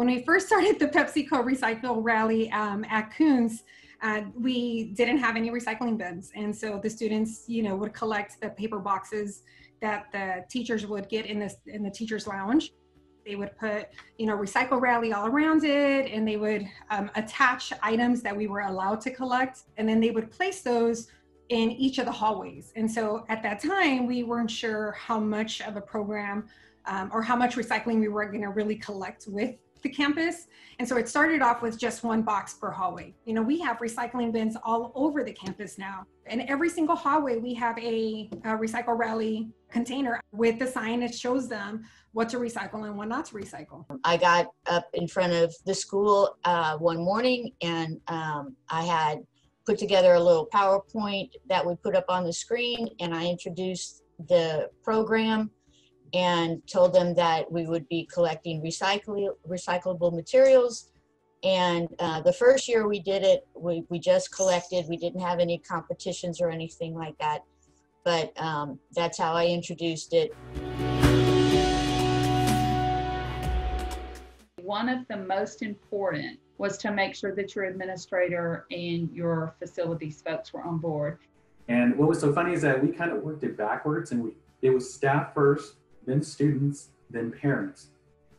When we first started the PepsiCo Recycle Rally at Coons, we didn't have any recycling bins. And so the students, would collect the paper boxes that the teachers would get in the teacher's lounge. They would put, Recycle Rally all around it, and they would attach items that we were allowed to collect. And then they would place those in each of the hallways. And so at that time, we weren't sure how much of a program or how much recycling we were going to really collect with the campus. And so it started off with just one box per hallway. We have recycling bins all over the campus now. And every single hallway, we have a Recycle Rally container with the sign that shows them what to recycle and what not to recycle. I got up in front of the school one morning, and I had put together a little PowerPoint that we put up on the screen, and I introduced the program and told them that we would be collecting recyclable materials. And the first year we did it, we just collected. We didn't have any competitions or anything like that, but that's how I introduced it. One of the most important was to make sure that your administrator and your facilities folks were on board. And what was so funny is that we kind of worked it backwards, and it was staff first, then students, then parents.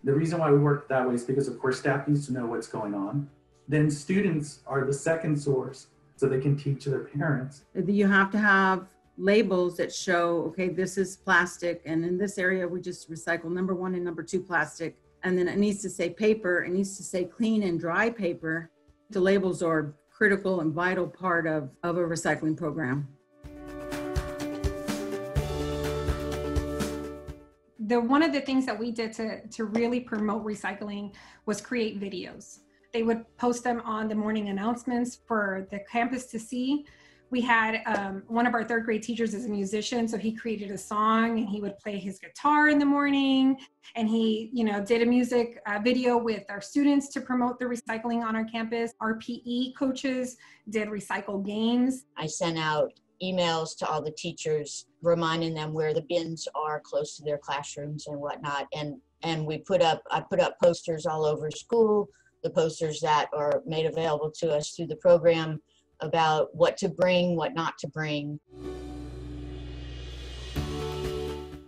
The reason why we worked that way is because, of course, staff needs to know what's going on. Then students are the second source, so they can teach their parents. You have to have labels that show, okay, this is plastic, and in this area we just recycle number 1 and number 2 plastic. And then it needs to say paper, it needs to say clean and dry paper. The labels are critical and vital part of a recycling program. One of the things that we did to really promote recycling was create videos. They would post them on the morning announcements for the campus to see. We had one of our 3rd grade teachers is a musician, so he created a song and he would play his guitar in the morning, and he, did a music video with our students to promote the recycling on our campus. Our PE coaches did recycle games. I sent out emails to all the teachers reminding them where the bins are close to their classrooms and whatnot. And I put up posters all over school, the posters that are made available to us through the program about what to bring, what not to bring.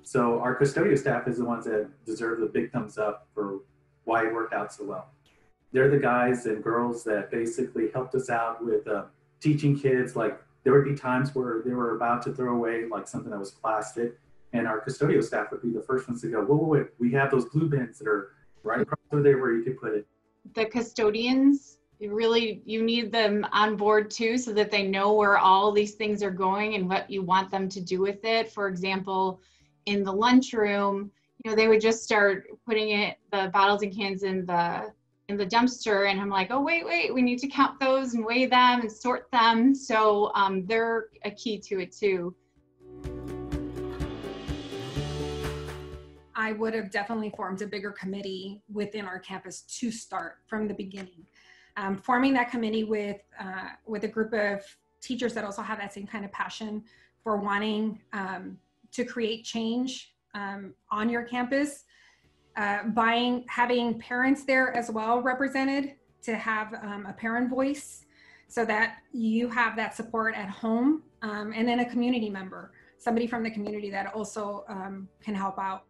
So our custodial staff is the ones that deserve the big thumbs up for why it worked out so well. They're the guys and girls that basically helped us out with teaching kids. Like, there would be times where they were about to throw away like something that was plastic, and our custodial staff would be the first ones to go, wait, we have those blue bins that are right across over there where you could put it. The custodians, you need them on board too, so that they know where all these things are going and what you want them to do with it. For example, in the lunchroom, they would just start putting the bottles and cans in the dumpster, and I'm like, oh, wait, we need to count those and weigh them and sort them. So they're a key to it too. I would have definitely formed a bigger committee within our campus to start from the beginning. Forming that committee with a group of teachers that also have that same kind of passion for wanting to create change on your campus. Having parents there as well represented, to have a parent voice so that you have that support at home, and then a community member, somebody from the community that also can help out.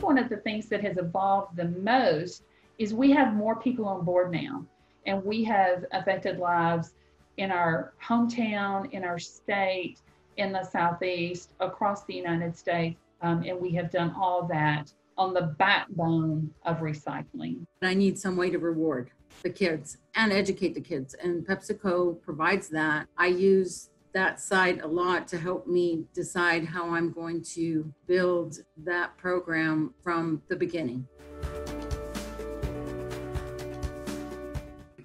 One of the things that has evolved the most is we have more people on board now, and we have affected lives in our hometown, in our state, in the Southeast, across the United States, and we have done all that on the backbone of recycling. I need some way to reward the kids and educate the kids, and PepsiCo provides that. I use that side a lot to help me decide how I'm going to build that program from the beginning.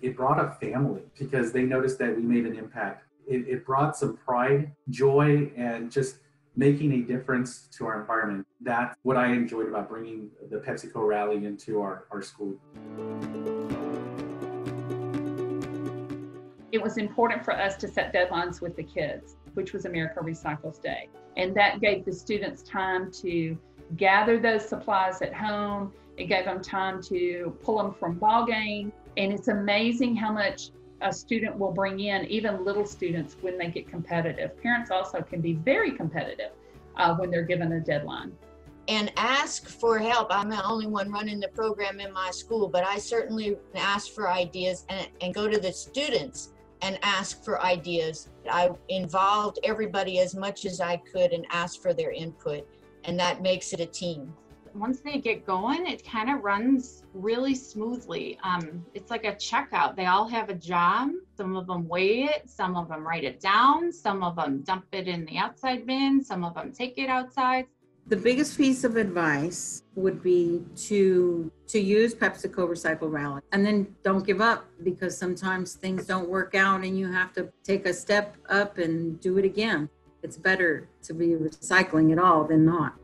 It brought a family because they noticed that we made an impact. It brought some pride, joy, and just making a difference to our environment. That's what I enjoyed about bringing the PepsiCo Rally into our school. It was important for us to set deadlines with the kids, which was America Recycles Day. And that gave the students time to gather those supplies at home. It gave them time to pull them from ball game. And it's amazing how much a student will bring in, even little students, when they get competitive. Parents also can be very competitive when they're given a deadline. And ask for help. I'm the only one running the program in my school, but I certainly ask for ideas and go to the students and ask for ideas. I involved everybody as much as I could and asked for their input, and that makes it a team. Once they get going, it kind of runs really smoothly. It's like a checkout. They all have a job. Some of them weigh it, some of them write it down, some of them dump it in the outside bin, some of them take it outside. The biggest piece of advice would be to use PepsiCo Recycle Rally, and then don't give up, because sometimes things don't work out and you have to take a step up and do it again. It's better to be recycling it all than not.